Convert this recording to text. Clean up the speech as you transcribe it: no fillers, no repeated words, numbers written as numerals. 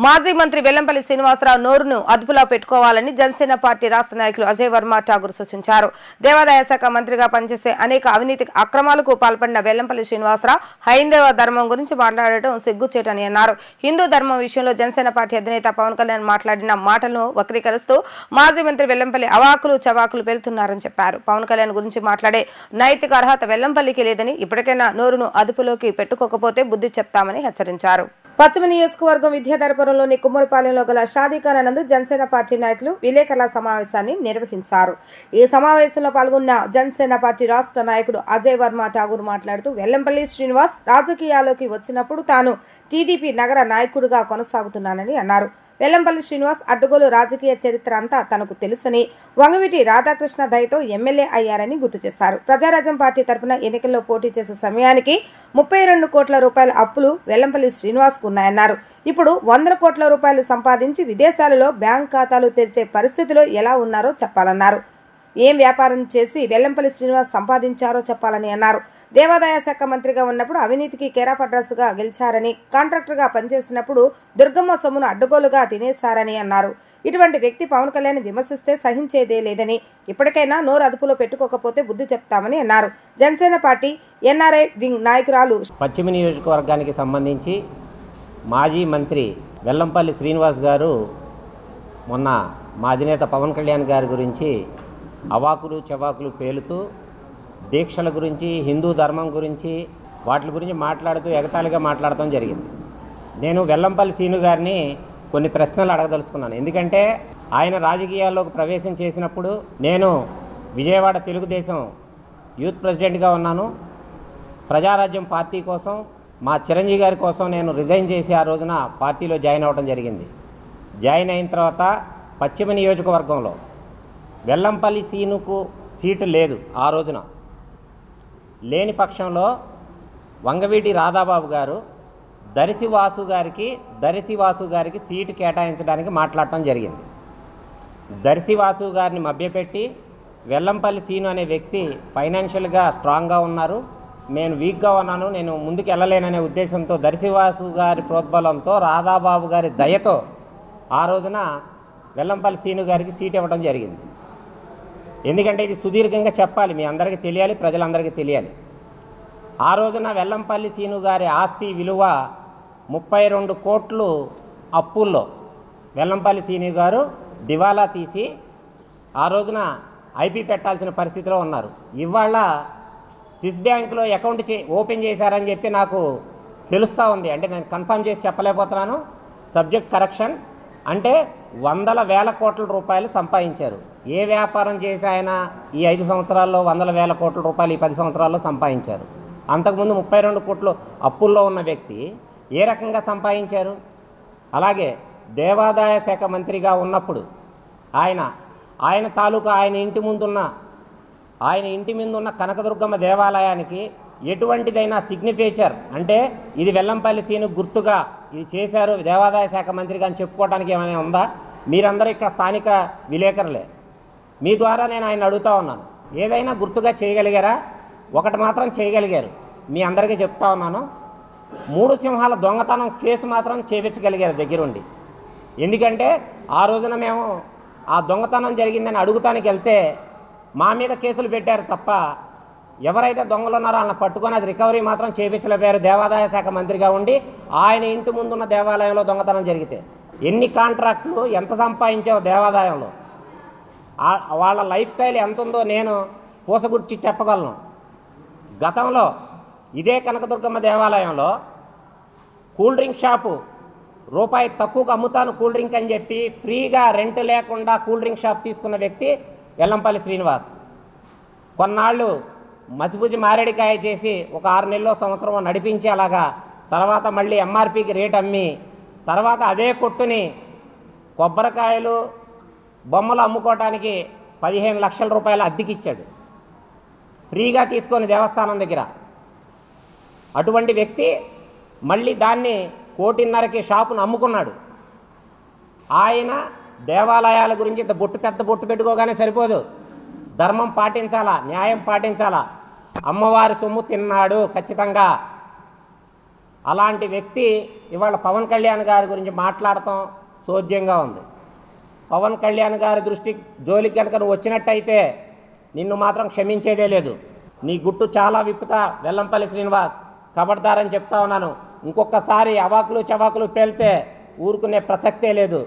మాజీ మంత్రి వెల్లంపల్లి శ్రీనివాసరావు నోరును అదుపులో పెట్టుకోవాలని జనసేన పార్టీ రాష్ట్ర నాయకులు అజయ్ వర్మ ఠాగూర్ సూచించారు. దేవాదాయ శాఖ మంత్రిగా పనిచేసే అనేక అవినీతి అక్రమాలకు పాల్పడిన వెల్లంపల్లి శ్రీనివాసరావు హైందవ ధర్మం గురించి మాట్లాడటం సిగ్గుచేటని అన్నారు. హిందూ ధర్మం విషయంలో జనసేన పార్టీ అధినేత పవన్ కళ్యాణ్ మాట్లాడిన మాటలను వక్రీకరిస్తూ మాజీ మంత్రి వెల్లంపల్లి అవాకులు చవాకులు పెడుతున్నారని చెప్పారు. పవన్ కళ్యాణ్ గురించి మాట్లాడే నైతిక అర్హత వెల్లంపల్లికి లేదని, ఇప్పటికైనా నోరును అదుపులోకి పెట్టుకోకపోతే బుద్ధి చెప్తామని హెచ్చరించారు. పశ్చిమ నియోజకవర్గం విద్యాధరపురంలోని కుమ్మరిపాలెంలో గల షాదీఖానా నందు జనసేన పార్టీ నాయకులు విలేకరుల సమావేశాన్ని నిర్వహించారు. ఈ సమావేశంలో పాల్గొన్న జనసేన పార్టీ రాష్ట్ర నాయకుడు అజయ్ వర్మ ఠాగూర్ మాట్లాడుతూ వెల్లంపల్లి శ్రీనివాస్ రాజకీయాల్లోకి వచ్చినప్పుడు తాను టీడీపీ నగర నాయకుడిగా కొనసాగుతున్నానని అన్నారు. వెల్లంపల్లి శ్రీనివాస్ అడ్డగోలు రాజకీయ చరిత్ర అంతా తనకు తెలుసని, వంగవీటి రాధాకృష్ణ దయతో ఎమ్మెల్యే అయ్యారని గుర్తు చేశారు. ప్రజారాజ్యం పార్టీ తరఫున ఎన్నికల్లో పోటీ చేసే సమయానికి 32 కోట్ల రూపాయల అప్పులు వెల్లంపల్లి శ్రీనివాస్ కు ఉన్నాయన్నారు. ఇప్పుడు 100 కోట్ల రూపాయలు సంపాదించి విదేశాలలో బ్యాంక్ ఖాతాలు తెరిచే పరిస్థితిలో ఎలా ఉన్నారో చెప్పాలన్నారు. ఏం వ్యాపారం చేసి వెల్లంపల్లి శ్రీనివాస్ సంపాదించారో చెప్పాలని అన్నారు. దేవాదాయ శాఖ మంత్రిగా ఉన్నప్పుడు అవినీతికి కేరాఫ్ అడ్రస్ గా గెలిచారని, కాంట్రాక్టర్ గా పనిచేసినప్పుడు దుర్గమ్మ సొమ్మును అడ్డగోలుగా తినేశారని అన్నారు. ఇటువంటి వ్యక్తి పవన్ కళ్యాణ్ విమర్శిస్తే సహించేదే లేదని, ఇప్పటికైనా నోరు అదుపులో పెట్టుకోకపోతే బుద్ధి చెప్తామని అన్నారు. జనసేన పార్టీ ఎన్ఆర్ఐ వింగ్ నాయకురాలు పశ్చిమ నియోజకవర్గానికి సంబంధించి మాజీ మంత్రి వెల్లంపల్లి శ్రీనివాస్ గారు మొన్న మా అధినేత పవన్ కళ్యాణ్ గారి గురించి అవాకులు చవాకులు పేలుతూ దీక్షల గురించి, హిందూ ధర్మం గురించి, వాటి గురించి మాట్లాడుతూ ఎగతాళిగా మాట్లాడటం జరిగింది. నేను వెల్లంపల్లి శ్రీను గారిని కొన్ని ప్రశ్నలు అడగదలుచుకున్నాను. ఎందుకంటే ఆయన రాజకీయాల్లోకి ప్రవేశం చేసినప్పుడు నేను విజయవాడ తెలుగుదేశం యూత్ ప్రెసిడెంట్గా ఉన్నాను. ప్రజారాజ్యం పార్టీ కోసం, మా చిరంజీవి గారి కోసం నేను రిజైన్ చేసి ఆ రోజున పార్టీలో జాయిన్ అవ్వడం జరిగింది. జాయిన్ అయిన తర్వాత పశ్చిమ నియోజకవర్గంలో వెల్లంపల్లి శ్రీనుకు సీటు లేదు. ఆ రోజున లేని పక్షంలో వంగవీటి రాధాబాబు గారు దరిసి వాసు గారికి సీటు కేటాయించడానికి మాట్లాడటం జరిగింది. దరిసి వాసు గారిని మభ్యపెట్టి వెల్లంపల్లి శ్రీను అనే వ్యక్తి ఫైనాన్షియల్గా స్ట్రాంగ్గా ఉన్నారు, నేను వీక్గా ఉన్నాను, నేను ముందుకు వెళ్ళలేననే ఉద్దేశంతో దరిసి వాసు గారి ప్రోద్బలంతో, రాధాబాబు గారి దయతో ఆ రోజున వెల్లంపల్లి శ్రీను గారికి సీట్ ఇవ్వడం జరిగింది. ఎందుకంటే ఇది సుదీర్ఘంగా చెప్పాలి, మీ అందరికీ తెలియాలి, ప్రజలందరికీ తెలియాలి. ఆ రోజున వెల్లంపల్లి శ్రీను గారి ఆస్తి విలువ 32 కోట్లు అప్పుల్లో వెల్లంపల్లి శ్రీను గారు దివాలా తీసి ఆ రోజున ఐపీ పెట్టాల్సిన పరిస్థితిలో ఉన్నారు. ఇవాళ స్విస్ బ్యాంకులో అకౌంట్ ఓపెన్ చేశారని చెప్పి నాకు తెలుస్తూ ఉంది. అంటే నేను కన్ఫర్మ్ చేసి చెప్పలేకపోతున్నాను, సబ్జెక్ట్ కరెక్షన్. అంటే వందల వేల కోట్ల రూపాయలు సంపాదించారు. ఏ వ్యాపారం చేసి ఆయన ఈ 5 సంవత్సరాల్లో వందల వేల కోట్ల రూపాయలు ఈ 10 సంవత్సరాల్లో సంపాదించారు. అంతకుముందు 32 కోట్లు అప్పుల్లో ఉన్న వ్యక్తి ఏ రకంగా సంపాదించారు? అలాగే దేవాదాయ శాఖ మంత్రిగా ఉన్నప్పుడు ఆయన తాలూకా ఆయన ఇంటి ముందున్న కనకదుర్గమ్మ దేవాలయానికి ఎటువంటిదైనా సిగ్నిఫికేచర్, అంటే ఇది వెల్లంపల్లి శ్రీను గుర్తుగా ఇది చేశారు దేవాదాయ శాఖ మంత్రిగా అని చెప్పుకోవడానికి ఏమైనా ఉందా? మీరందరూ ఇక్కడ స్థానిక విలేకరులే, మీ ద్వారా నేను ఆయన అడుగుతూ ఉన్నాను, ఏదైనా గుర్తుగా చేయగలిగారా? ఒకటి మాత్రం చేయగలిగారు, మీ అందరికీ చెప్తా ఉన్నాను, 3 సింహాల దొంగతనం కేసు మాత్రం చేపించగలిగారు దగ్గరుండి. ఎందుకంటే ఆ రోజున మేము ఆ దొంగతనం జరిగిందని అడుగుతానికి వెళ్తే మా మీద కేసులు పెట్టారు తప్ప ఎవరైతే దొంగలు ఉన్నారో వాళ్ళని పట్టుకొని అది రికవరీ మాత్రం చేపించలేపారు దేవాదాయ శాఖ మంత్రిగా ఉండి. ఆయన ఇంటి ముందున్న దేవాలయంలో దొంగతనం జరిగితే ఎన్ని కాంట్రాక్టులు, ఎంత సంపాదించావు దేవాదాయంలో, వాళ్ళ లైఫ్ స్టైల్ ఎంత ఉందో నేను పూసగుర్చి చెప్పగలను. గతంలో ఇదే కనకదుర్గమ్మ దేవాలయంలో కూల్ డ్రింక్ షాపు రూపాయి తక్కువకు అమ్ముతాను కూల్ డ్రింక్ అని చెప్పి ఫ్రీగా రెంట్ లేకుండా కూల్ డ్రింక్ షాప్ తీసుకున్న వ్యక్తి వెల్లంపల్లి శ్రీనివాస్. కొన్నాళ్ళు మసిపుచి మారేడికాయ చేసి ఒక 6 నెలలో సంవత్సరం నడిపించి అలాగా తర్వాత మళ్ళీ ఎంఆర్పికి రేట్ అమ్మి తర్వాత అదే కొట్టుని కొబ్బరికాయలు బొమ్మలు అమ్ముకోవటానికి 15 లక్షల రూపాయలు అద్దెకిచ్చాడు ఫ్రీగా తీసుకొని దేవస్థానం దగ్గర. అటువంటి వ్యక్తి మళ్ళీ దాన్ని 1.5 షాపును అమ్ముకున్నాడు. ఆయన దేవాలయాల గురించి ఇంత పెద్ద బొట్టు పెట్టుకోగానే సరిపోదు, ధర్మం పాటించాలా, న్యాయం పాటించాలా. అమ్మవారి సొమ్ము తిన్నాడు ఖచ్చితంగా. అలాంటి వ్యక్తి ఇవాళ పవన్ కళ్యాణ్ గారి గురించి మాట్లాడటం చోద్యంగా ఉంది. పవన్ కళ్యాణ్ గారి జోలికి కనుక నువ్వు వచ్చినట్టయితే నిన్ను మాత్రం క్షమించేదే లేదు. నీ గుట్టు చాలా విప్పుతా వెల్లంపల్లి శ్రీనివాస్, కబడ్దారని చెప్తా ఉన్నాను. ఇంకొకసారి అవాకులు చవాకులు పేలితే ఊరుకునే ప్రసక్తే లేదు.